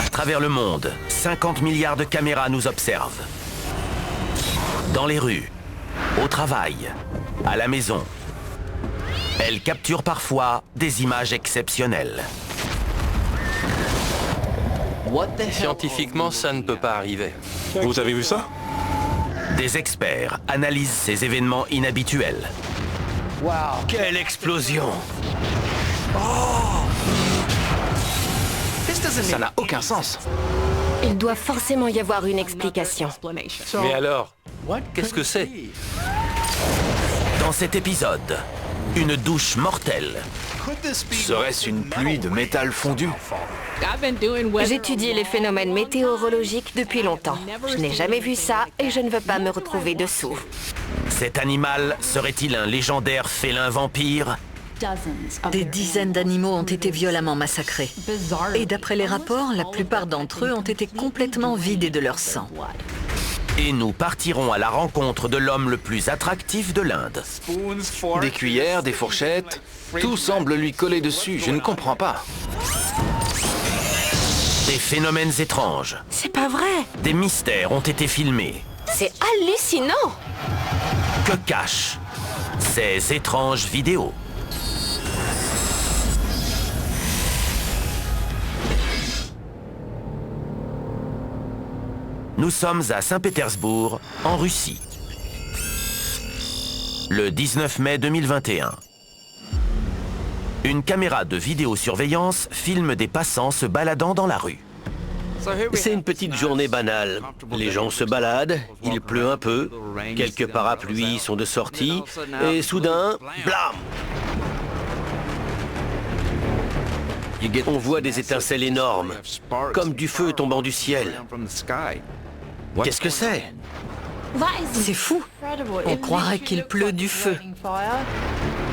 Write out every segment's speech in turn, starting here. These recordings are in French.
À travers le monde, 50 milliards de caméras nous observent. Dans les rues, au travail, à la maison. Elles capturent parfois des images exceptionnelles. Scientifiquement, ça ne peut pas arriver. Vous avez vu ça? Des experts analysent ces événements inhabituels. Quelle explosion! Ça n'a aucun sens. Il doit forcément y avoir une explication. Mais alors, qu'est-ce que c'est? Dans cet épisode, une douche mortelle. Serait-ce une pluie de métal fondu? J'étudie les phénomènes météorologiques depuis longtemps. Je n'ai jamais vu ça et je ne veux pas me retrouver dessous. Cet animal serait-il un légendaire félin vampire? Des dizaines d'animaux ont été violemment massacrés. Et d'après les rapports, la plupart d'entre eux ont été complètement vidés de leur sang. Et nous partirons à la rencontre de l'homme le plus attractif de l'Inde. Des cuillères, des fourchettes, tout semble lui coller dessus, je ne comprends pas. Des phénomènes étranges, C'est pas vrai! des mystères ont été filmés. C'est hallucinant! Que cachent ces étranges vidéos? Nous sommes à Saint-Pétersbourg, en Russie. Le 19 mai 2021. Une caméra de vidéosurveillance filme des passants se baladant dans la rue. C'est une petite journée banale. Les gens se baladent, il pleut un peu, quelques parapluies sont de sortie, et soudain, blam! On voit des étincelles énormes, comme du feu tombant du ciel. Qu'est-ce que c'est? C'est fou. On croirait qu'il pleut du feu.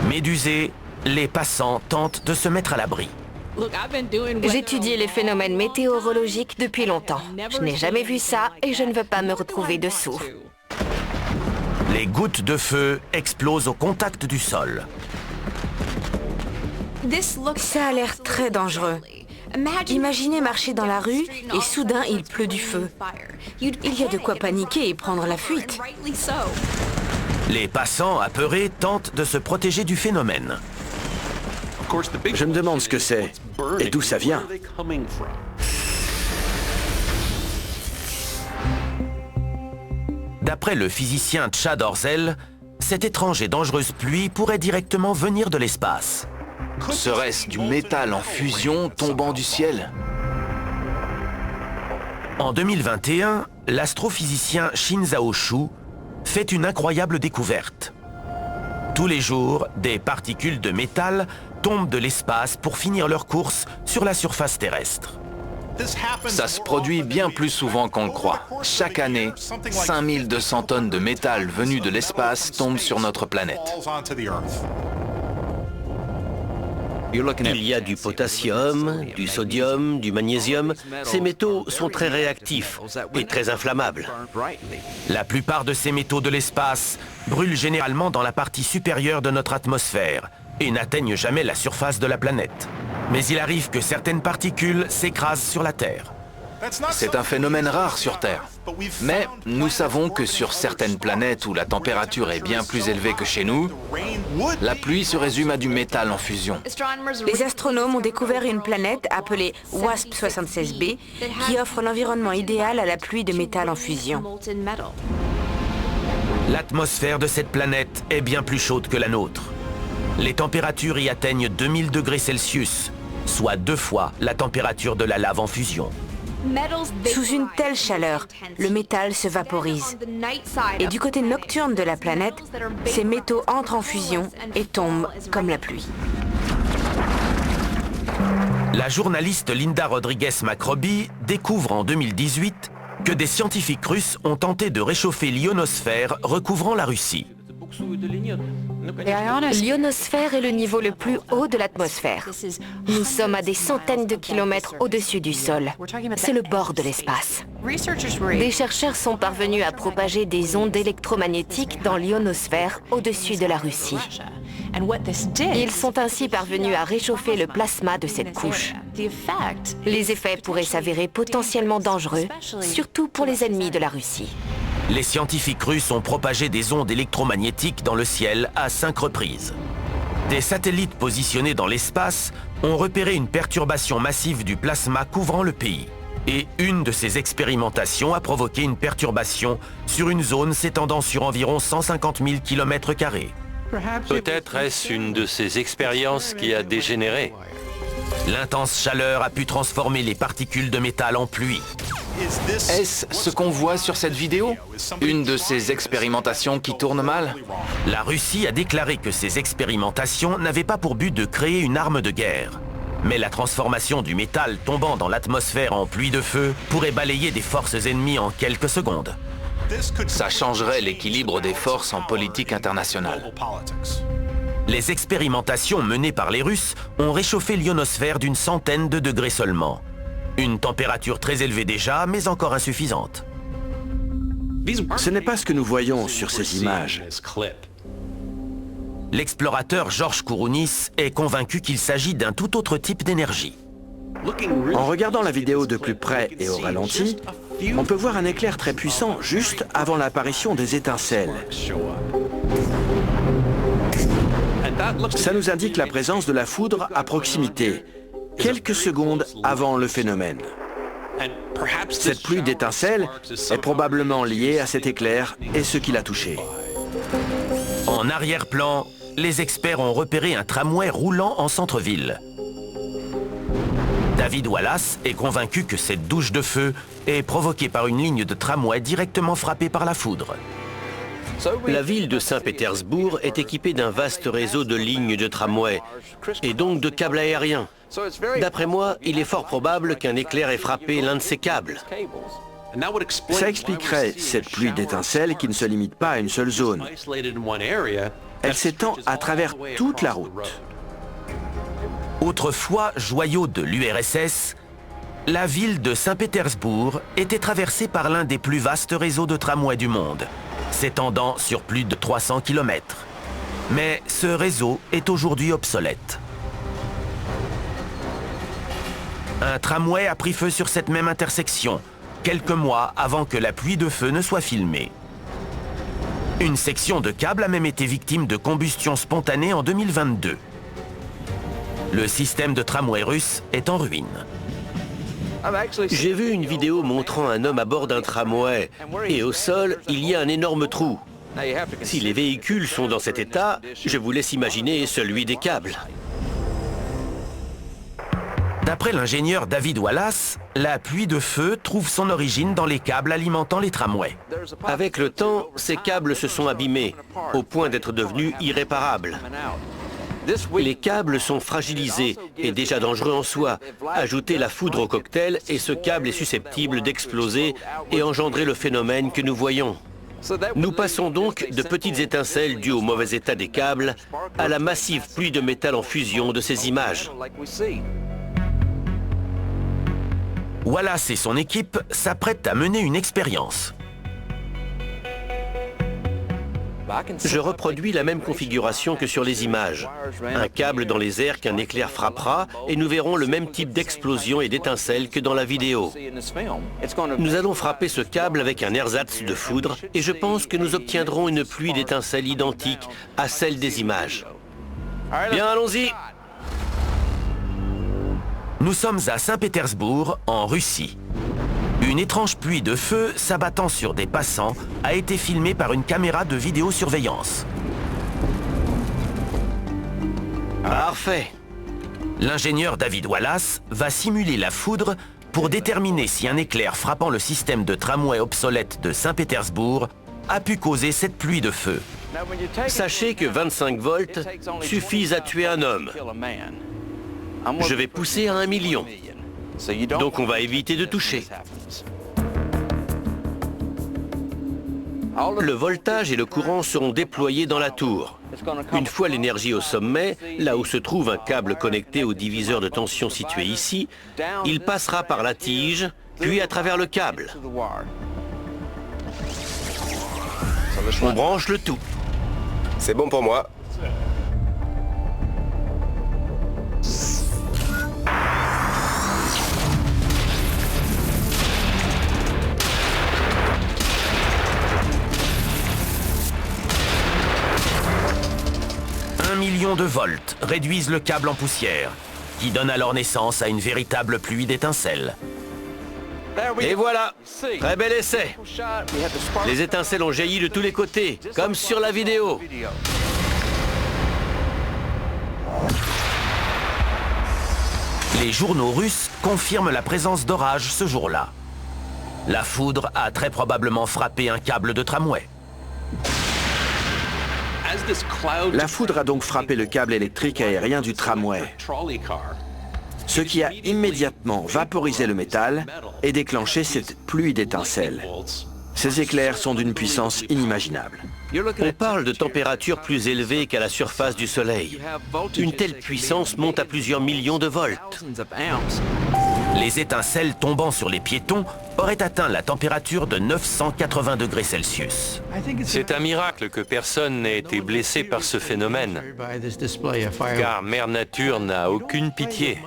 Médusés, les passants tentent de se mettre à l'abri. J'étudie les phénomènes météorologiques depuis longtemps. Je n'ai jamais vu ça et je ne veux pas me retrouver dessous. Les gouttes de feu explosent au contact du sol. Ça a l'air très dangereux. Imaginez marcher dans la rue et soudain il pleut du feu. Il y a de quoi paniquer et prendre la fuite. Les passants apeurés tentent de se protéger du phénomène. Je me demande ce que c'est, et d'où ça vient. D'après le physicien Chad Orzel, cette étrange et dangereuse pluie pourrait directement venir de l'espace. Serait-ce du métal en fusion tombant du ciel? En 2021, l'astrophysicien Shinzao Shu fait une incroyable découverte. Tous les jours, des particules de métal tombent de l'espace pour finir leur course sur la surface terrestre. Ça se produit bien plus souvent qu'on le croit. Chaque année, 5200 tonnes de métal venues de l'espace tombent sur notre planète. Il y a du potassium, du sodium, du magnésium. Ces métaux sont très réactifs et très inflammables. La plupart de ces métaux de l'espace brûlent généralement dans la partie supérieure de notre atmosphère et n'atteignent jamais la surface de la planète. Mais il arrive que certaines particules s'écrasent sur la Terre. C'est un phénomène rare sur Terre. Mais nous savons que sur certaines planètes où la température est bien plus élevée que chez nous, la pluie se résume à du métal en fusion. Les astronomes ont découvert une planète appelée WASP-76b qui offre l'environnement idéal à la pluie de métal en fusion. L'atmosphère de cette planète est bien plus chaude que la nôtre. Les températures y atteignent 2000 degrés Celsius, soit 2 fois la température de la lave en fusion. Sous une telle chaleur, le métal se vaporise. Et du côté nocturne de la planète, ces métaux entrent en fusion et tombent comme la pluie. La journaliste Linda Rodriguez-Macroby découvre en 2018 que des scientifiques russes ont tenté de réchauffer l'ionosphère recouvrant la Russie. L'ionosphère est le niveau le plus haut de l'atmosphère. Nous sommes à des centaines de kilomètres au-dessus du sol. C'est le bord de l'espace. Des chercheurs sont parvenus à propager des ondes électromagnétiques dans l'ionosphère au-dessus de la Russie. Ils sont ainsi parvenus à réchauffer le plasma de cette couche. Les effets pourraient s'avérer potentiellement dangereux, surtout pour les ennemis de la Russie. Les scientifiques russes ont propagé des ondes électromagnétiques dans le ciel à 5 reprises. Des satellites positionnés dans l'espace ont repéré une perturbation massive du plasma couvrant le pays. Et une de ces expérimentations a provoqué une perturbation sur une zone s'étendant sur environ 150 000 km². Peut-être est-ce une de ces expériences qui a dégénéré. L'intense chaleur a pu transformer les particules de métal en pluie. Est-ce ce qu'on voit sur cette vidéo? Une de ces expérimentations qui tournent mal? La Russie a déclaré que ces expérimentations n'avaient pas pour but de créer une arme de guerre. Mais la transformation du métal tombant dans l'atmosphère en pluie de feu pourrait balayer des forces ennemies en quelques secondes. Ça changerait l'équilibre des forces en politique internationale. Les expérimentations menées par les Russes ont réchauffé l'ionosphère d'une centaine de degrés seulement. Une température très élevée déjà, mais encore insuffisante. Ce n'est pas ce que nous voyons sur ces images. L'explorateur Georges Kourounis est convaincu qu'il s'agit d'un tout autre type d'énergie. En regardant la vidéo de plus près et au ralenti, on peut voir un éclair très puissant juste avant l'apparition des étincelles. Ça nous indique la présence de la foudre à proximité, quelques secondes avant le phénomène. Cette pluie d'étincelles est probablement liée à cet éclair et ce qui l'a touché. En arrière-plan, les experts ont repéré un tramway roulant en centre-ville. David Wallace est convaincu que cette douche de feu est provoquée par une ligne de tramway directement frappée par la foudre. La ville de Saint-Pétersbourg est équipée d'un vaste réseau de lignes de tramway et donc de câbles aériens. D'après moi, il est fort probable qu'un éclair ait frappé l'un de ces câbles. Ça expliquerait cette pluie d'étincelles qui ne se limite pas à une seule zone. Elle s'étend à travers toute la route. Autrefois joyau de l'URSS, la ville de Saint-Pétersbourg était traversée par l'un des plus vastes réseaux de tramways du monde, s'étendant sur plus de 300 km. Mais ce réseau est aujourd'hui obsolète. Un tramway a pris feu sur cette même intersection, quelques mois avant que la pluie de feu ne soit filmée. Une section de câble a même été victime de combustion spontanée en 2022. Le système de tramway russe est en ruine. J'ai vu une vidéo montrant un homme à bord d'un tramway et au sol, il y a un énorme trou. Si les véhicules sont dans cet état, je vous laisse imaginer celui des câbles. D'après l'ingénieur David Wallace, la pluie de feu trouve son origine dans les câbles alimentant les tramways. Avec le temps, ces câbles se sont abîmés, au point d'être devenus irréparables. Les câbles sont fragilisés et déjà dangereux en soi. Ajoutez la foudre au cocktail et ce câble est susceptible d'exploser et engendrer le phénomène que nous voyons. Nous passons donc de petites étincelles dues au mauvais état des câbles à la massive pluie de métal en fusion de ces images. Wallace et son équipe s'apprêtent à mener une expérience. Je reproduis la même configuration que sur les images. Un câble dans les airs qu'un éclair frappera et nous verrons le même type d'explosion et d'étincelles que dans la vidéo. Nous allons frapper ce câble avec un ersatz de foudre et je pense que nous obtiendrons une pluie d'étincelles identique à celle des images. Bien, allons-y! Nous sommes à Saint-Pétersbourg, en Russie. Une étrange pluie de feu s'abattant sur des passants a été filmée par une caméra de vidéosurveillance. Parfait. L'ingénieur David Wallace va simuler la foudre pour déterminer si un éclair frappant le système de tramway obsolète de Saint-Pétersbourg a pu causer cette pluie de feu. Sachez que 25 volts suffisent à tuer un homme. Je vais pousser à 1 million. Donc on va éviter de toucher. Le voltage et le courant seront déployés dans la tour. Une fois l'énergie au sommet, là où se trouve un câble connecté au diviseur de tension situé ici, il passera par la tige, puis à travers le câble. On branche le tout. C'est bon pour moi. Un million de volts réduisent le câble en poussière, qui donne alors naissance à une véritable pluie d'étincelles. Et voilà, très bel essai. Les étincelles ont jailli de tous les côtés, comme sur la vidéo. Les journaux russes confirment la présence d'orages ce jour-là. La foudre a très probablement frappé un câble de tramway. La foudre a donc frappé le câble électrique aérien du tramway, ce qui a immédiatement vaporisé le métal et déclenché cette pluie d'étincelles. Ces éclairs sont d'une puissance inimaginable. On parle de températures plus élevées qu'à la surface du Soleil. Une telle puissance monte à plusieurs millions de volts. Les étincelles tombant sur les piétons auraient atteint la température de 980 degrés Celsius. C'est un miracle que personne n'ait été blessé par ce phénomène, car Mère Nature n'a aucune pitié.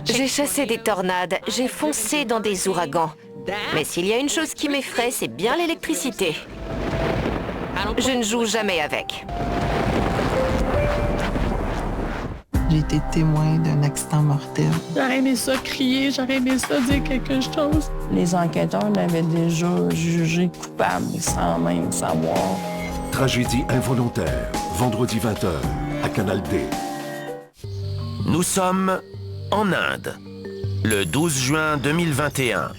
J'ai chassé des tornades, j'ai foncé dans des ouragans. Mais s'il y a une chose qui m'effraie, c'est bien l'électricité. Je ne joue jamais avec. J'ai été témoin d'un accident mortel. J'aurais aimé ça crier, j'aurais aimé ça dire quelque chose. Les enquêteurs l'avaient déjà jugé coupable sans même savoir. Tragédie involontaire, vendredi 20h, à Canal D. Nous sommes en Inde, le 12 juin 2021.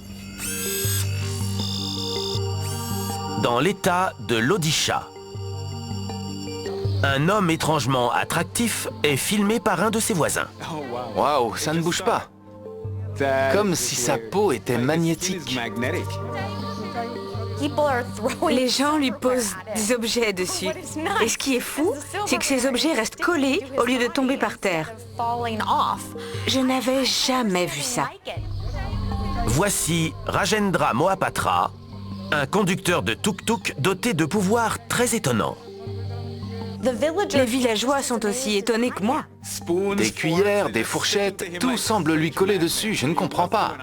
Dans l'état de l'Odisha. Un homme étrangement attractif est filmé par un de ses voisins. Waouh, ça ne bouge pas. Comme si sa peau était magnétique. Les gens lui posent des objets dessus. Et ce qui est fou, c'est que ces objets restent collés au lieu de tomber par terre. Je n'avais jamais vu ça. Voici Rajendra Mohapatra, un conducteur de tuk-tuk doté de pouvoirs très étonnants. Les villageois sont aussi étonnés que moi. Des cuillères, des fourchettes, tout semble lui coller dessus, je ne comprends pas.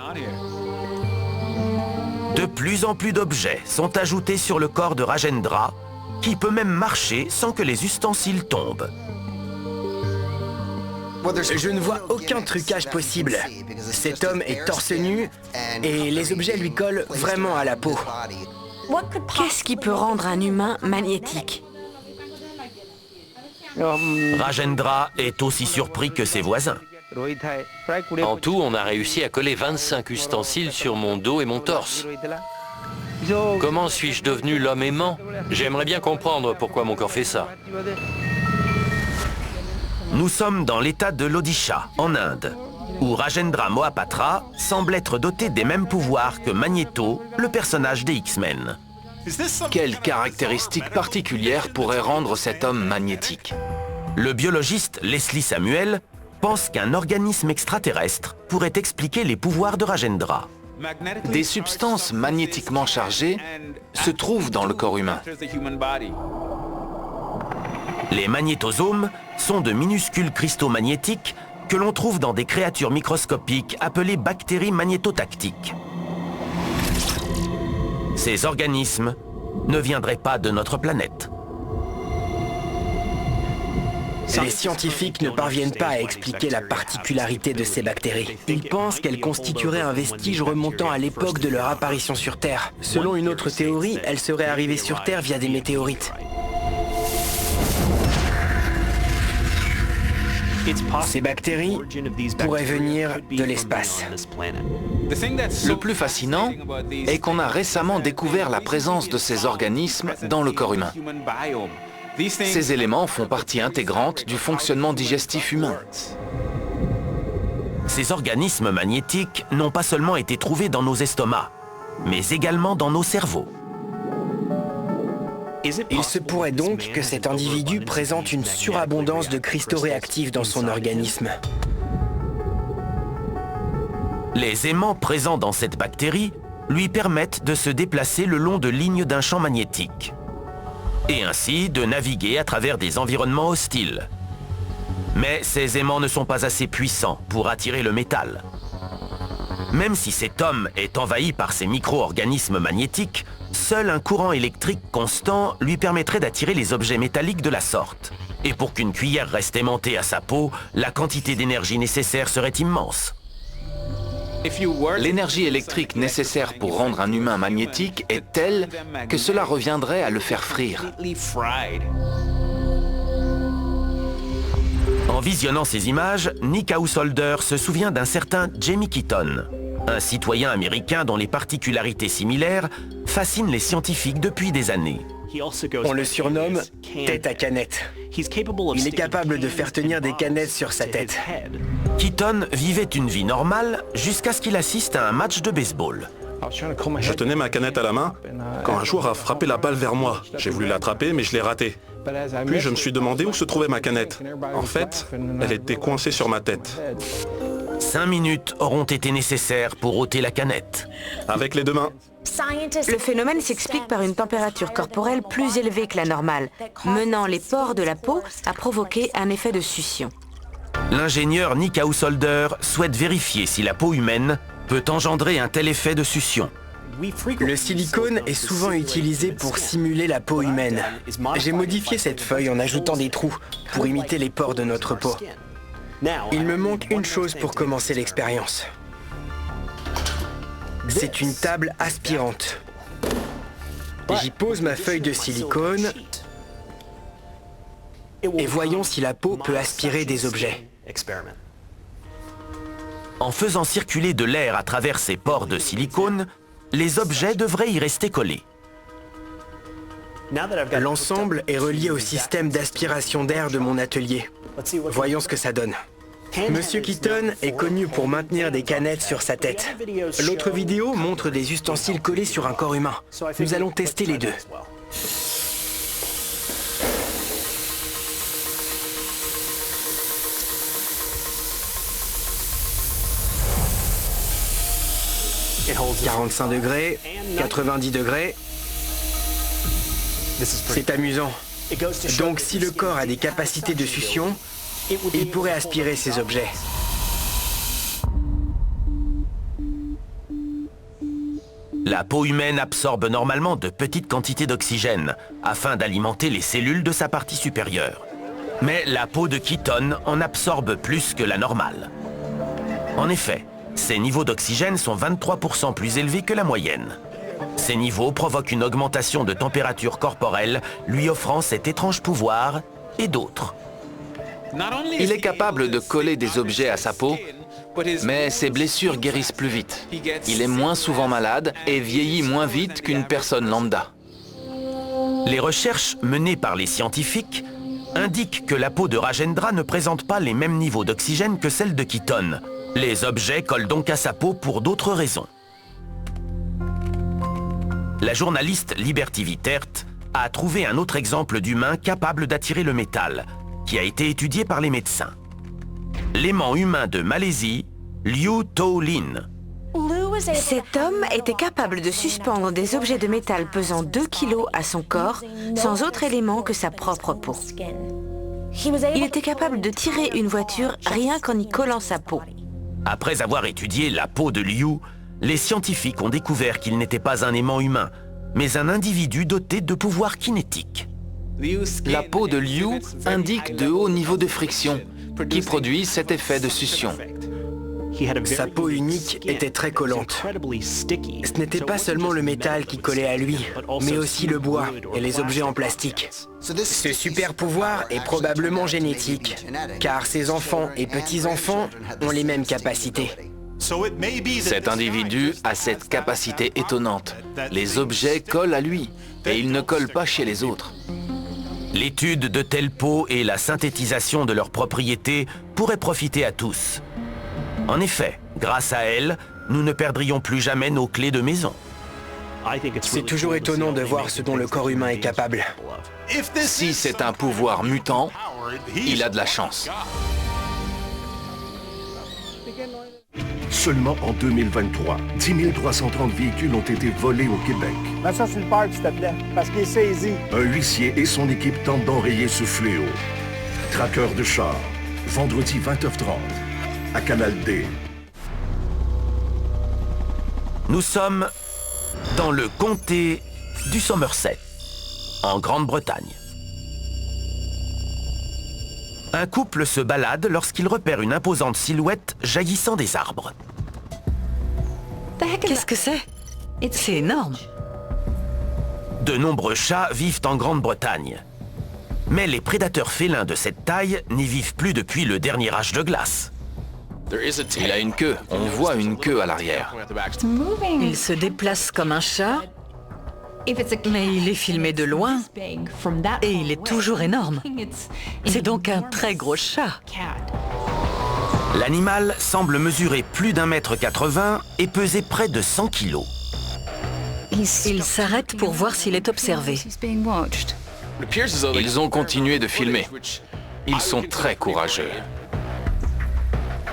De plus en plus d'objets sont ajoutés sur le corps de Rajendra, qui peut même marcher sans que les ustensiles tombent. Je ne vois aucun trucage possible. Cet homme est torse nu et les objets lui collent vraiment à la peau. Qu'est-ce qui peut rendre un humain magnétique? Rajendra est aussi surpris que ses voisins. En tout, on a réussi à coller 25 ustensiles sur mon dos et mon torse. Comment suis-je devenu l'homme aimant? J'aimerais bien comprendre pourquoi mon corps fait ça. Nous sommes dans l'état de l'Odisha, en Inde, où Rajendra Mohapatra semble être doté des mêmes pouvoirs que Magneto, le personnage des X-Men. Quelles caractéristiques particulières pourraient rendre cet homme magnétique? Le biologiste Leslie Samuel pense qu'un organisme extraterrestre pourrait expliquer les pouvoirs de Rajendra. Des substances magnétiquement chargées se trouvent dans le corps humain. Les magnétosomes sont de minuscules cristaux magnétiques que l'on trouve dans des créatures microscopiques appelées bactéries magnétotactiques. Ces organismes ne viendraient pas de notre planète. Les scientifiques ne parviennent pas à expliquer la particularité de ces bactéries. Ils pensent qu'elles constitueraient un vestige remontant à l'époque de leur apparition sur Terre. Selon une autre théorie, elles seraient arrivées sur Terre via des météorites. Ces bactéries pourraient venir de l'espace. Le plus fascinant est qu'on a récemment découvert la présence de ces organismes dans le corps humain. Ces éléments font partie intégrante du fonctionnement digestif humain. Ces organismes magnétiques n'ont pas seulement été trouvés dans nos estomacs, mais également dans nos cerveaux. Il se pourrait donc que cet individu présente une surabondance de cristaux réactifs dans son organisme. Les aimants présents dans cette bactérie lui permettent de se déplacer le long de lignes d'un champ magnétique et ainsi de naviguer à travers des environnements hostiles. Mais ces aimants ne sont pas assez puissants pour attirer le métal. Même si cet homme est envahi par ces micro-organismes magnétiques, seul un courant électrique constant lui permettrait d'attirer les objets métalliques de la sorte. Et pour qu'une cuillère reste aimantée à sa peau, la quantité d'énergie nécessaire serait immense. L'énergie électrique nécessaire pour rendre un humain magnétique est telle que cela reviendrait à le faire frire. En visionnant ces images, Nick Householder se souvient d'un certain Jamie Keaton, un citoyen américain dont les particularités similaires fascinent les scientifiques depuis des années. On le surnomme « tête à canette ». Il est capable de faire tenir des canettes sur sa tête. Keaton vivait une vie normale jusqu'à ce qu'il assiste à un match de baseball. Je tenais ma canette à la main quand un joueur a frappé la balle vers moi. J'ai voulu l'attraper, mais je l'ai raté. Puis je me suis demandé où se trouvait ma canette. En fait, elle était coincée sur ma tête. 5 minutes auront été nécessaires pour ôter la canette. Avec les deux mains. Le phénomène s'explique par une température corporelle plus élevée que la normale, menant les pores de la peau à provoquer un effet de succion. L'ingénieur Nick Householder souhaite vérifier si la peau humaine peut engendrer un tel effet de succion. Le silicone est souvent utilisé pour simuler la peau humaine. J'ai modifié cette feuille en ajoutant des trous pour imiter les pores de notre peau. Il me manque une chose pour commencer l'expérience. C'est une table aspirante. J'y pose ma feuille de silicone et voyons si la peau peut aspirer des objets. En faisant circuler de l'air à travers ces pores de silicone, les objets devraient y rester collés. L'ensemble est relié au système d'aspiration d'air de mon atelier. Voyons ce que ça donne. Monsieur Keaton est connu pour maintenir des canettes sur sa tête. L'autre vidéo montre des ustensiles collés sur un corps humain. Nous allons tester les deux. « 45 degrés, 90 degrés. C'est amusant. Donc si le corps a des capacités de succion, il pourrait aspirer ces objets. La peau humaine absorbe normalement de petites quantités d'oxygène afin d'alimenter les cellules de sa partie supérieure. Mais la peau de Keaton en absorbe plus que la normale. En effet, ses niveaux d'oxygène sont 23% plus élevés que la moyenne. Ces niveaux provoquent une augmentation de température corporelle, lui offrant cet étrange pouvoir et d'autres. Il est capable de coller des objets à sa peau, mais ses blessures guérissent plus vite. Il est moins souvent malade et vieillit moins vite qu'une personne lambda. Les recherches menées par les scientifiques indiquent que la peau de Rajendra ne présente pas les mêmes niveaux d'oxygène que celle de Keaton. Les objets collent donc à sa peau pour d'autres raisons. La journaliste Liberty Vittert a trouvé un autre exemple d'humain capable d'attirer le métal, qui a été étudié par les médecins. L'aimant humain de Malaisie, Liu To Lin. Cet homme était capable de suspendre des objets de métal pesant 2 kilos à son corps sans autre élément que sa propre peau. Il était capable de tirer une voiture rien qu'en y collant sa peau. Après avoir étudié la peau de Liu, les scientifiques ont découvert qu'il n'était pas un aimant humain, mais un individu doté de pouvoirs kinétiques. La peau de Liu indique de hauts niveaux de friction, qui produisent cet effet de succion. Sa peau unique était très collante. Ce n'était pas seulement le métal qui collait à lui, mais aussi le bois et les objets en plastique. Ce super pouvoir est probablement génétique, car ses enfants et petits-enfants ont les mêmes capacités. Cet individu a cette capacité étonnante. Les objets collent à lui, et ils ne collent pas chez les autres. L'étude de telles peaux et la synthétisation de leurs propriétés pourraient profiter à tous. En effet, grâce à elles, nous ne perdrions plus jamais nos clés de maison. C'est toujours étonnant de voir ce dont le corps humain est capable. Si c'est un pouvoir mutant, il a de la chance. Seulement en 2023, 10 330 véhicules ont été volés au Québec. Mets ça sur le parc, s'il te plaît, parce qu'il est saisi. Un huissier et son équipe tentent d'enrayer ce fléau. Traqueur de chars, vendredi 20h30, à Canal D. Nous sommes dans le comté du Somerset, en Grande-Bretagne. Un couple se balade lorsqu'il repère une imposante silhouette jaillissant des arbres. Qu'est-ce que c'est? C'est énorme. De nombreux chats vivent en Grande-Bretagne. Mais les prédateurs félins de cette taille n'y vivent plus depuis le dernier âge de glace. Il a une queue. On voit une queue à l'arrière. Il se déplace comme un chat, mais il est filmé de loin et il est toujours énorme. C'est donc un très gros chat. L'animal semble mesurer plus d'1,80 m et peser près de 100 kg. Il s'arrête pour voir s'il est observé. Ils ont continué de filmer. Ils sont très courageux.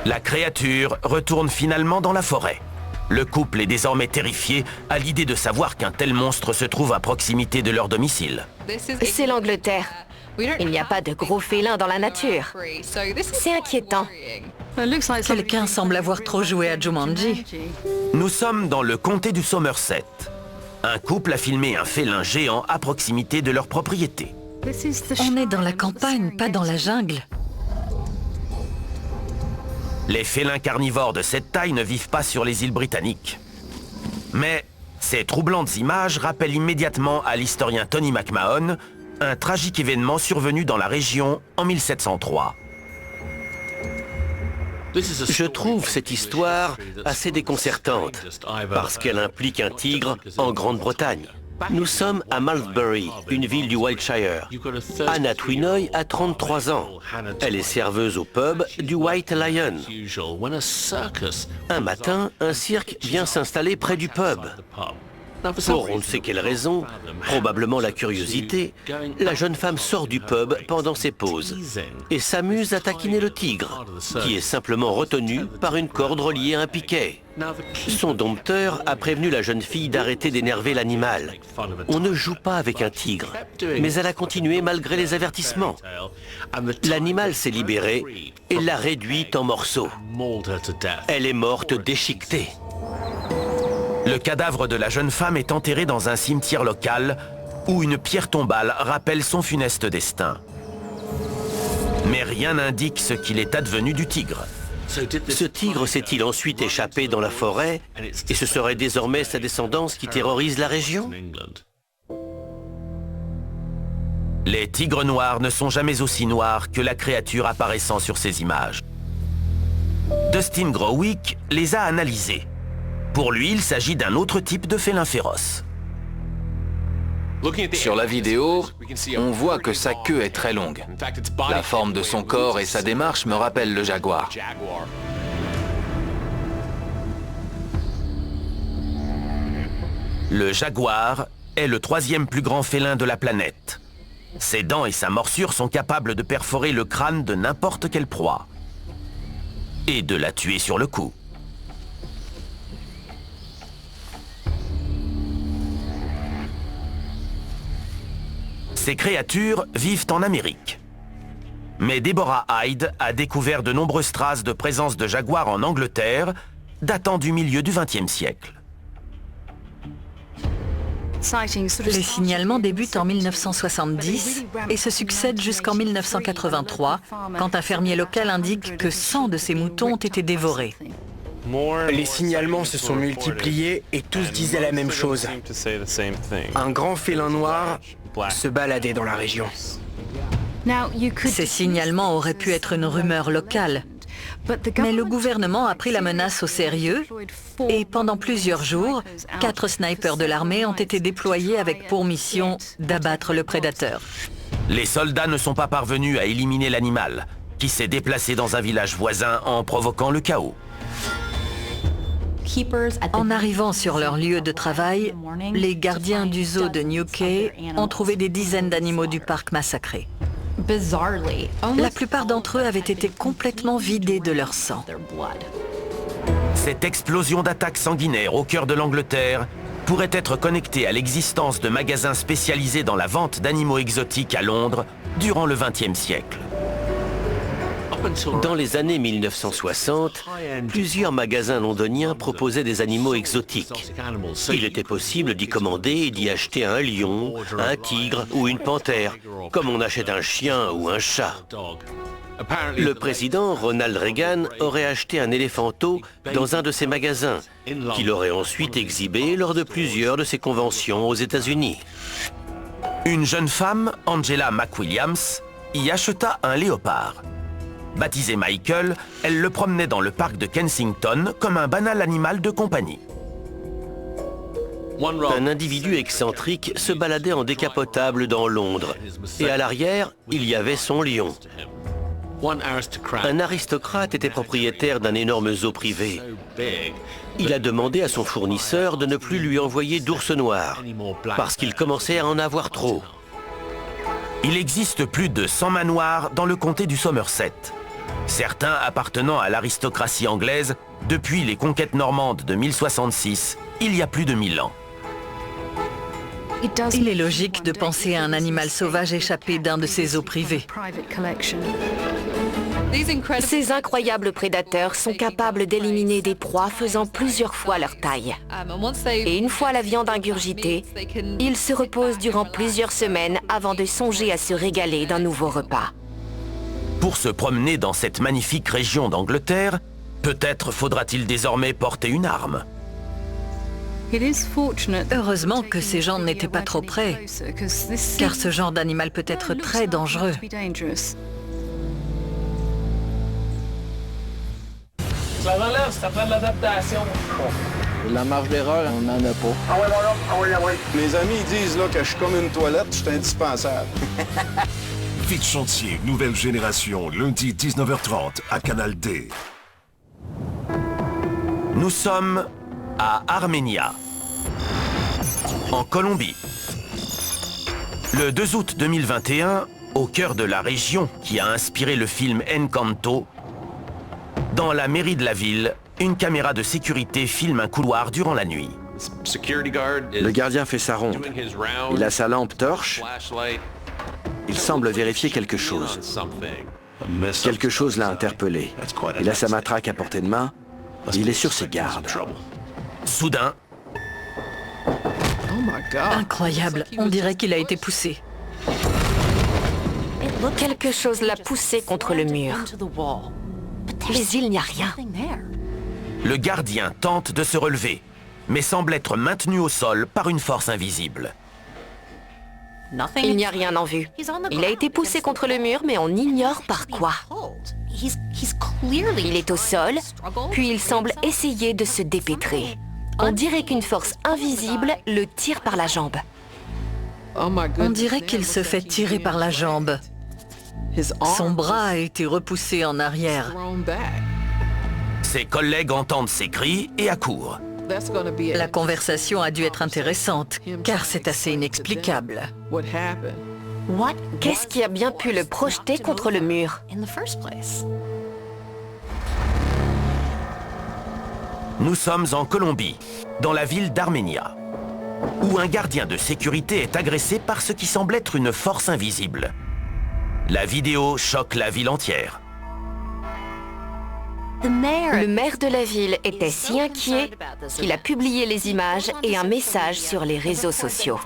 La créature retourne finalement dans la forêt. Le couple est désormais terrifié à l'idée de savoir qu'un tel monstre se trouve à proximité de leur domicile. C'est l'Angleterre. Il n'y a pas de gros félins dans la nature. C'est inquiétant. Quelqu'un semble avoir trop joué à Jumanji. Nous sommes dans le comté du Somerset. Un couple a filmé un félin géant à proximité de leur propriété. On est dans la campagne, pas dans la jungle. Les félins carnivores de cette taille ne vivent pas sur les îles britanniques. Mais ces troublantes images rappellent immédiatement à l'historien Tony McMahon un tragique événement survenu dans la région en 1703. Je trouve cette histoire assez déconcertante, parce qu'elle implique un tigre en Grande-Bretagne. Nous sommes à Malmesbury, une ville du Wiltshire. Anna Twinoy a 33 ans. Elle est serveuse au pub du White Lion. Un matin, un cirque vient s'installer près du pub. Pour on ne sait quelle raison, probablement la curiosité, la jeune femme sort du pub pendant ses pauses et s'amuse à taquiner le tigre, qui est simplement retenu par une corde reliée à un piquet. Son dompteur a prévenu la jeune fille d'arrêter d'énerver l'animal. On ne joue pas avec un tigre, mais elle a continué malgré les avertissements. L'animal s'est libéré et l'a réduite en morceaux. Elle est morte déchiquetée. Le cadavre de la jeune femme est enterré dans un cimetière local où une pierre tombale rappelle son funeste destin. Mais rien n'indique ce qu'il est advenu du tigre. Ce tigre s'est-il ensuite échappé dans la forêt et ce serait désormais sa descendance qui terrorise la région? Les tigres noirs ne sont jamais aussi noirs que la créature apparaissant sur ces images. Dustin Growick les a analysés. Pour lui, il s'agit d'un autre type de félin féroce. Sur la vidéo, on voit que sa queue est très longue. La forme de son corps et sa démarche me rappellent le jaguar. Le jaguar est le 3e plus grand félin de la planète. Ses dents et sa morsure sont capables de perforer le crâne de n'importe quelle proie et de la tuer sur le coup. Ces créatures vivent en Amérique. Mais Deborah Hyde a découvert de nombreuses traces de présence de jaguars en Angleterre, datant du milieu du XXe siècle. Les signalements débutent en 1970 et se succèdent jusqu'en 1983, quand un fermier local indique que 100 de ses moutons ont été dévorés. Les signalements se sont multipliés et tous disaient la même chose. Un grand félin noir se baladait dans la région. Ces signalements auraient pu être une rumeur locale. Mais le gouvernement a pris la menace au sérieux et pendant plusieurs jours, 4 snipers de l'armée ont été déployés avec pour mission d'abattre le prédateur. Les soldats ne sont pas parvenus à éliminer l'animal, qui s'est déplacé dans un village voisin en provoquant le chaos. En arrivant sur leur lieu de travail, les gardiens du zoo de New Quay ont trouvé des dizaines d'animaux du parc massacrés. La plupart d'entre eux avaient été complètement vidés de leur sang. Cette explosion d'attaques sanguinaires au cœur de l'Angleterre pourrait être connectée à l'existence de magasins spécialisés dans la vente d'animaux exotiques à Londres durant le XXe siècle. Dans les années 1960, plusieurs magasins londoniens proposaient des animaux exotiques. Il était possible d'y commander et d'y acheter un lion, un tigre ou une panthère, comme on achète un chien ou un chat. Le président Ronald Reagan aurait acheté un éléphanteau dans un de ces magasins, qu'il aurait ensuite exhibé lors de plusieurs de ses conventions aux États-Unis. Une jeune femme, Angela McWilliams, y acheta un léopard. Baptisé Michael, elle le promenait dans le parc de Kensington comme un banal animal de compagnie. Un individu excentrique se baladait en décapotable dans Londres, et à l'arrière, il y avait son lion. Un aristocrate était propriétaire d'un énorme zoo privé. Il a demandé à son fournisseur de ne plus lui envoyer d'ours noirs, parce qu'il commençait à en avoir trop. Il existe plus de 100 manoirs dans le comté du Somerset. Certains appartenant à l'aristocratie anglaise depuis les conquêtes normandes de 1066, il y a plus de 1000 ans. Il est logique de penser à un animal sauvage échappé d'un de ces zoos privés. Ces incroyables prédateurs sont capables d'éliminer des proies faisant plusieurs fois leur taille. Et une fois la viande ingurgitée, ils se reposent durant plusieurs semaines avant de songer à se régaler d'un nouveau repas. Pour se promener dans cette magnifique région d'Angleterre, peut-être faudra-t-il désormais porter une arme. Heureusement que ces gens n'étaient pas trop près, car ce genre d'animal peut être très dangereux. Ça relève, ça prend de l'adaptation. La marge d'erreur, on n'en a pas. Ah ouais, voilà, ah ouais, ah ouais. Mes amis ils disent là, que je suis comme une toilette, je suis indispensable. Vite Chantier, nouvelle génération, lundi 19h30 à Canal D. Nous sommes à Armenia, en Colombie. Le 2 août 2021, au cœur de la région qui a inspiré le film Encanto, dans la mairie de la ville, une caméra de sécurité filme un couloir durant la nuit. Le gardien fait sa ronde. Il a sa lampe torche. Il semble vérifier quelque chose. Quelque chose l'a interpellé. Il a sa matraque à portée de main. Il est sur ses gardes. Soudain... Incroyable, on dirait qu'il a été poussé. Quelque chose l'a poussé contre le mur. Mais il n'y a rien. Le gardien tente de se relever, mais semble être maintenu au sol par une force invisible. Il n'y a rien en vue. Il a été poussé contre le mur, mais on ignore par quoi. Il est au sol, puis il semble essayer de se dépêtrer. On dirait qu'une force invisible le tire par la jambe. On dirait qu'il se fait tirer par la jambe. Son bras a été repoussé en arrière. Ses collègues entendent ses cris et accourent. La conversation a dû être intéressante, car c'est assez inexplicable. Qu'est-ce qui a bien pu le projeter contre le mur? Nous sommes en Colombie, dans la ville d'Armenia, où un gardien de sécurité est agressé par ce qui semble être une force invisible. La vidéo choque la ville entière. Le maire de la ville était si inquiet qu'il a publié les images et un message sur les réseaux sociaux.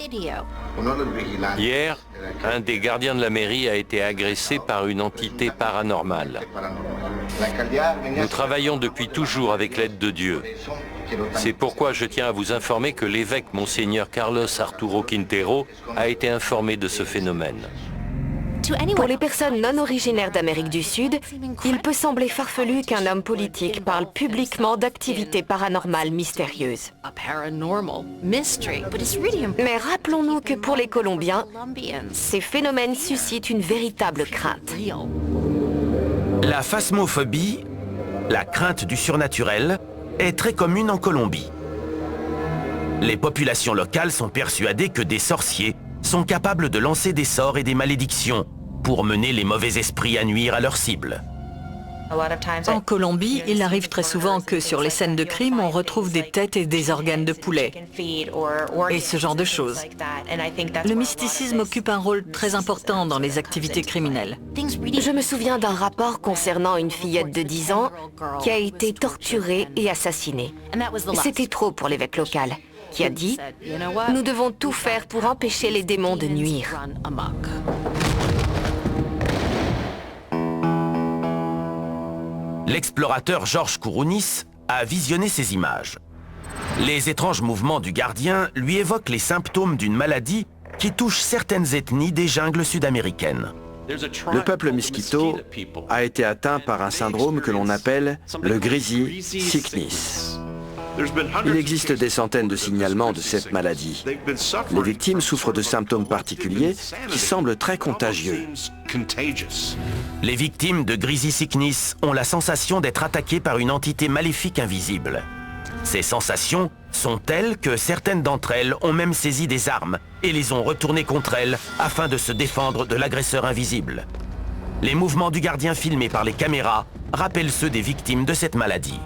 Hier, un des gardiens de la mairie a été agressé par une entité paranormale. Nous travaillons depuis toujours avec l'aide de Dieu. C'est pourquoi je tiens à vous informer que l'évêque Monseigneur Carlos Arturo Quintero a été informé de ce phénomène. Pour les personnes non originaires d'Amérique du Sud, il peut sembler farfelu qu'un homme politique parle publiquement d'activités paranormales mystérieuses. Mais rappelons-nous que pour les Colombiens, ces phénomènes suscitent une véritable crainte. La phasmophobie, la crainte du surnaturel, est très commune en Colombie. Les populations locales sont persuadées que des sorciers sont capables de lancer des sorts et des malédictions pour mener les mauvais esprits à nuire à leurs cibles. En Colombie, il arrive très souvent que sur les scènes de crime, on retrouve des têtes et des organes de poulet. Et ce genre de choses. Le mysticisme occupe un rôle très important dans les activités criminelles. Je me souviens d'un rapport concernant une fillette de 10 ans qui a été torturée et assassinée. C'était trop pour l'évêque local, qui a dit « Nous devons tout faire pour empêcher les démons de nuire ». L'explorateur Georges Kourounis a visionné ces images. Les étranges mouvements du gardien lui évoquent les symptômes d'une maladie qui touche certaines ethnies des jungles sud-américaines. Le peuple Miskito a été atteint par un syndrome que l'on appelle le Greasy Sickness. Il existe des centaines de signalements de cette maladie. Les victimes souffrent de symptômes particuliers qui semblent très contagieux. Les victimes de Greasy Sickness ont la sensation d'être attaquées par une entité maléfique invisible. Ces sensations sont telles que certaines d'entre elles ont même saisi des armes et les ont retournées contre elles afin de se défendre de l'agresseur invisible. Les mouvements du gardien filmés par les caméras rappellent ceux des victimes de cette maladie.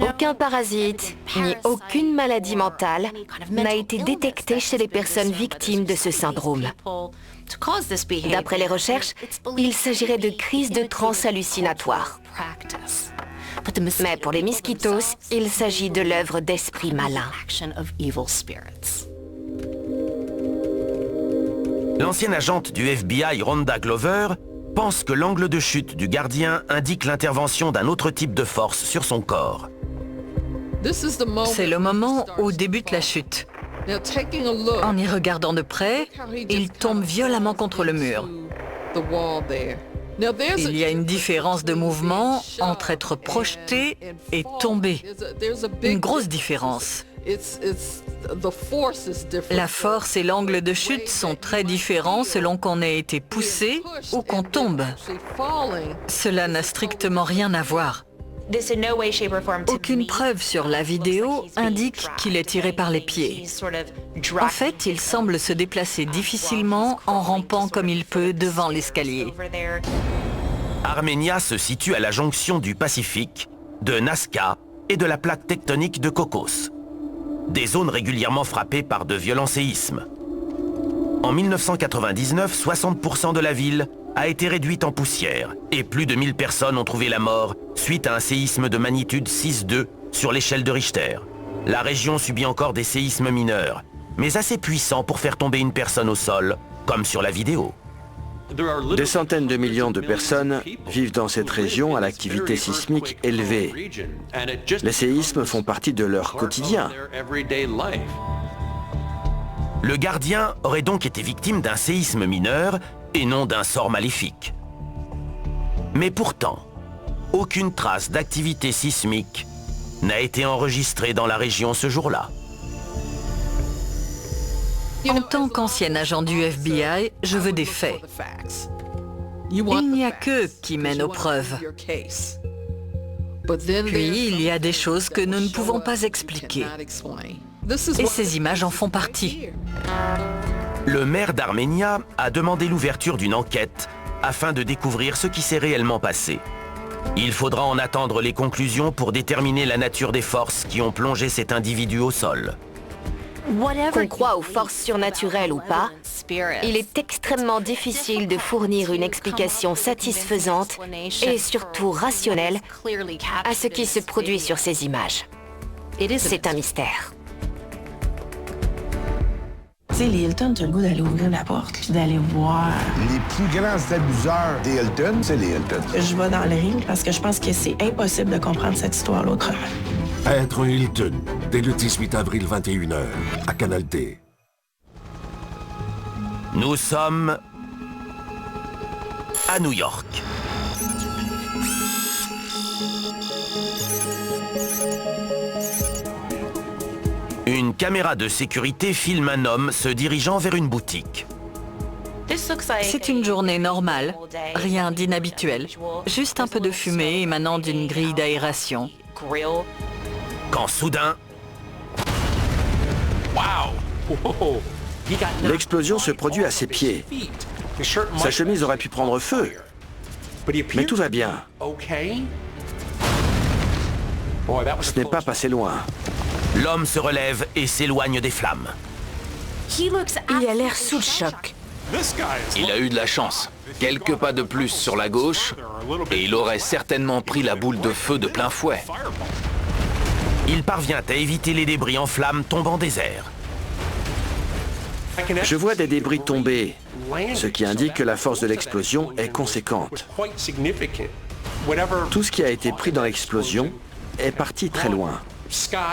Aucun parasite, ni aucune maladie mentale n'a été détecté chez les personnes victimes de ce syndrome. D'après les recherches, il s'agirait de crises de transe hallucinatoires. Mais pour les Miskitos, il s'agit de l'œuvre d'esprits malins. L'ancienne agente du FBI, Rhonda Glover, pense que l'angle de chute du gardien indique l'intervention d'un autre type de force sur son corps. C'est le moment où débute la chute. En y regardant de près, il tombe violemment contre le mur. Il y a une différence de mouvement entre être projeté et tomber. Une grosse différence. La force et l'angle de chute sont très différents selon qu'on ait été poussé ou qu'on tombe. Cela n'a strictement rien à voir. Aucune preuve sur la vidéo indique qu'il est tiré par les pieds. En fait, il semble se déplacer difficilement en rampant comme il peut devant l'escalier. Armenia se situe à la jonction du Pacifique, de Nazca et de la plaque tectonique de Cocos. Des zones régulièrement frappées par de violents séismes. En 1999, 60% de la ville a été réduite en poussière et plus de 1000 personnes ont trouvé la mort suite à un séisme de magnitude 6,2 sur l'échelle de Richter. La région subit encore des séismes mineurs, mais assez puissants pour faire tomber une personne au sol, comme sur la vidéo. Des centaines de millions de personnes vivent dans cette région à l'activité sismique élevée. Les séismes font partie de leur quotidien. Le gardien aurait donc été victime d'un séisme mineur et non d'un sort maléfique. Mais pourtant, aucune trace d'activité sismique n'a été enregistrée dans la région ce jour-là. En tant qu'ancien agent du FBI, je veux des faits. Il n'y a qu'eux qui mènent aux preuves. Puis, il y a des choses que nous ne pouvons pas expliquer. Et ces images en font partie. Le maire d'Armenia a demandé l'ouverture d'une enquête afin de découvrir ce qui s'est réellement passé. Il faudra en attendre les conclusions pour déterminer la nature des forces qui ont plongé cet individu au sol. Qu'on croit aux forces surnaturelles ou pas, il est extrêmement difficile de fournir une explication satisfaisante et surtout rationnelle à ce qui se produit sur ces images. C'est un mystère. Tu sais, les Hilton, tu as le goût d'aller ouvrir la porte puis d'aller voir. Les plus grands abuseurs des Hilton, c'est les Hilton. Je vais dans le ring parce que je pense que c'est impossible de comprendre cette histoire-là autrement. Être un Hilton, dès le 18 avril 21h, à Canal D. Nous sommes à New York. Une caméra de sécurité filme un homme se dirigeant vers une boutique. C'est une journée normale, rien d'inhabituel, juste un peu de fumée émanant d'une grille d'aération. quand soudain... L'explosion se produit à ses pieds. Sa chemise aurait pu prendre feu. Mais tout va bien. Ce n'est pas passé loin. L'homme se relève et s'éloigne des flammes. Il a l'air sous le choc. Il a eu de la chance. Quelques pas de plus sur la gauche, et il aurait certainement pris la boule de feu de plein fouet. Il parvient à éviter les débris en flammes tombant des airs. Je vois des débris tomber, ce qui indique que la force de l'explosion est conséquente. Tout ce qui a été pris dans l'explosion est parti très loin. Ça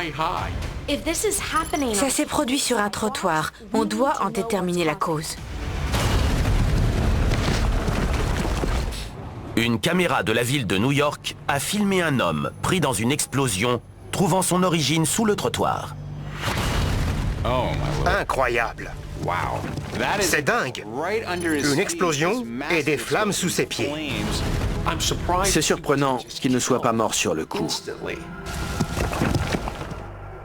s'est produit sur un trottoir. On doit en déterminer la cause. Une caméra de la ville de New York a filmé un homme pris dans une explosion, trouvant son origine sous le trottoir. Incroyable. C'est dingue. Une explosion et des flammes sous ses pieds. C'est surprenant qu'il ne soit pas mort sur le coup.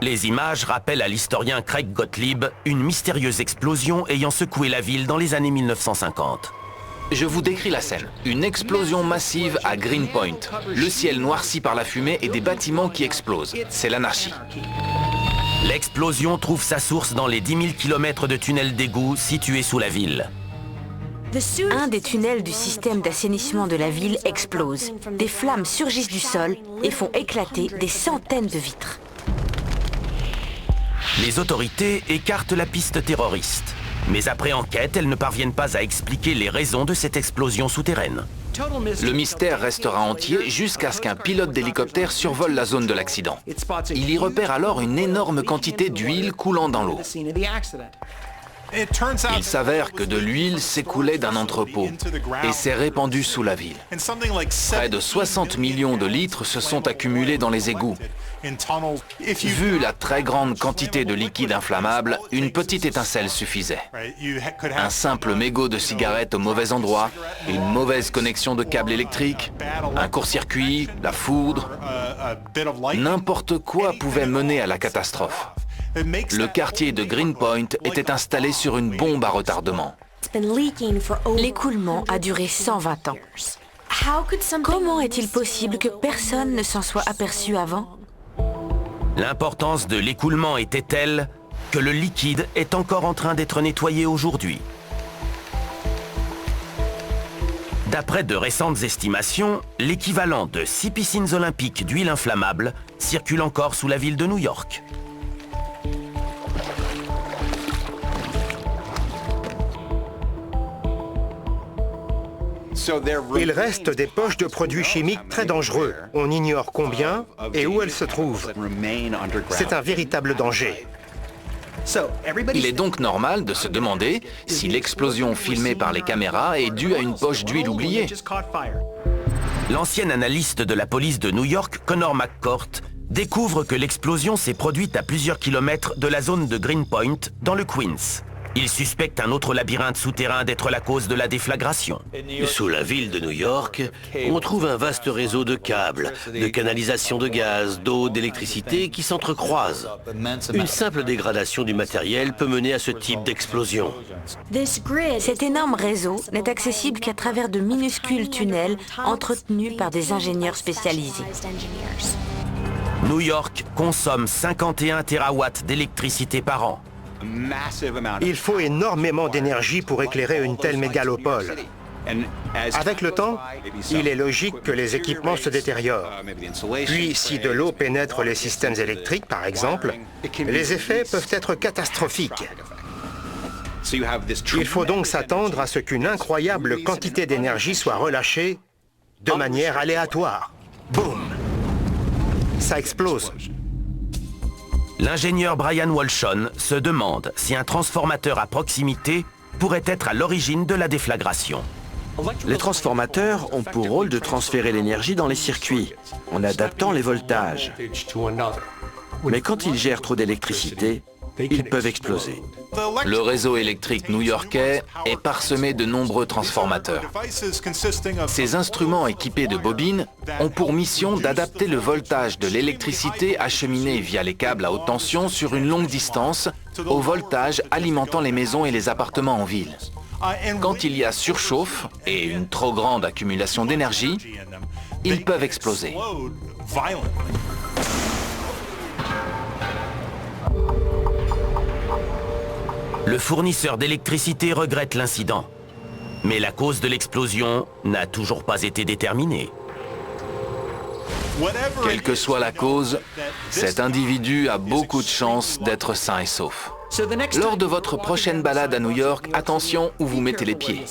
Les images rappellent à l'historien Craig Gottlieb une mystérieuse explosion ayant secoué la ville dans les années 1950. Je vous décris la scène. Une explosion massive à Greenpoint. Le ciel noirci par la fumée et des bâtiments qui explosent. C'est l'anarchie. L'explosion trouve sa source dans les 10 000 km de tunnels d'égout situés sous la ville. Un des tunnels du système d'assainissement de la ville explose. Des flammes surgissent du sol et font éclater des centaines de vitres. Les autorités écartent la piste terroriste. Mais après enquête, elles ne parviennent pas à expliquer les raisons de cette explosion souterraine. Le mystère restera entier jusqu'à ce qu'un pilote d'hélicoptère survole la zone de l'accident. Il y repère alors une énorme quantité d'huile coulant dans l'eau. Il s'avère que de l'huile s'écoulait d'un entrepôt et s'est répandue sous la ville. Près de 60 millions de litres se sont accumulés dans les égouts. Vu la très grande quantité de liquide inflammable, une petite étincelle suffisait. Un simple mégot de cigarette au mauvais endroit, une mauvaise connexion de câble électrique, un court-circuit, la foudre, n'importe quoi pouvait mener à la catastrophe. Le quartier de Greenpoint était installé sur une bombe à retardement. L'écoulement a duré 120 ans. Comment est-il possible que personne ne s'en soit aperçu avant? L'importance de l'écoulement était telle que le liquide est encore en train d'être nettoyé aujourd'hui. D'après de récentes estimations, l'équivalent de 6 piscines olympiques d'huile inflammable circule encore sous la ville de New York. Il reste des poches de produits chimiques très dangereux. On ignore combien et où elles se trouvent. C'est un véritable danger. Il est donc normal de se demander si l'explosion filmée par les caméras est due à une poche d'huile oubliée. L'ancien analyste de la police de New York, Connor McCourt, découvre que l'explosion s'est produite à plusieurs kilomètres de la zone de Greenpoint, dans le Queens. Il suspecte un autre labyrinthe souterrain d'être la cause de la déflagration. Sous la ville de New York, on trouve un vaste réseau de câbles, de canalisations de gaz, d'eau, d'électricité qui s'entrecroisent. Une simple dégradation du matériel peut mener à ce type d'explosion. Cet énorme réseau n'est accessible qu'à travers de minuscules tunnels entretenus par des ingénieurs spécialisés. New York consomme 51 terawatts d'électricité par an. Il faut énormément d'énergie pour éclairer une telle mégalopole. Avec le temps, il est logique que les équipements se détériorent. Puis, si de l'eau pénètre les systèmes électriques, par exemple, les effets peuvent être catastrophiques. Il faut donc s'attendre à ce qu'une incroyable quantité d'énergie soit relâchée de manière aléatoire. Boum! Ça explose. L'ingénieur Brian Walshon se demande si un transformateur à proximité pourrait être à l'origine de la déflagration. Les transformateurs ont pour rôle de transférer l'énergie dans les circuits, en adaptant les voltages. Mais quand ils gèrent trop d'électricité, ils peuvent exploser. Le réseau électrique new-yorkais est parsemé de nombreux transformateurs. Ces instruments équipés de bobines ont pour mission d'adapter le voltage de l'électricité acheminée via les câbles à haute tension sur une longue distance au voltage alimentant les maisons et les appartements en ville. Quand il y a surchauffe et une trop grande accumulation d'énergie, ils peuvent exploser. Le fournisseur d'électricité regrette l'incident. Mais la cause de l'explosion n'a toujours pas été déterminée. Quelle que soit la cause, cet individu a beaucoup de chances d'être sain et sauf. Lors de votre prochaine balade à New York, attention où vous mettez les pieds.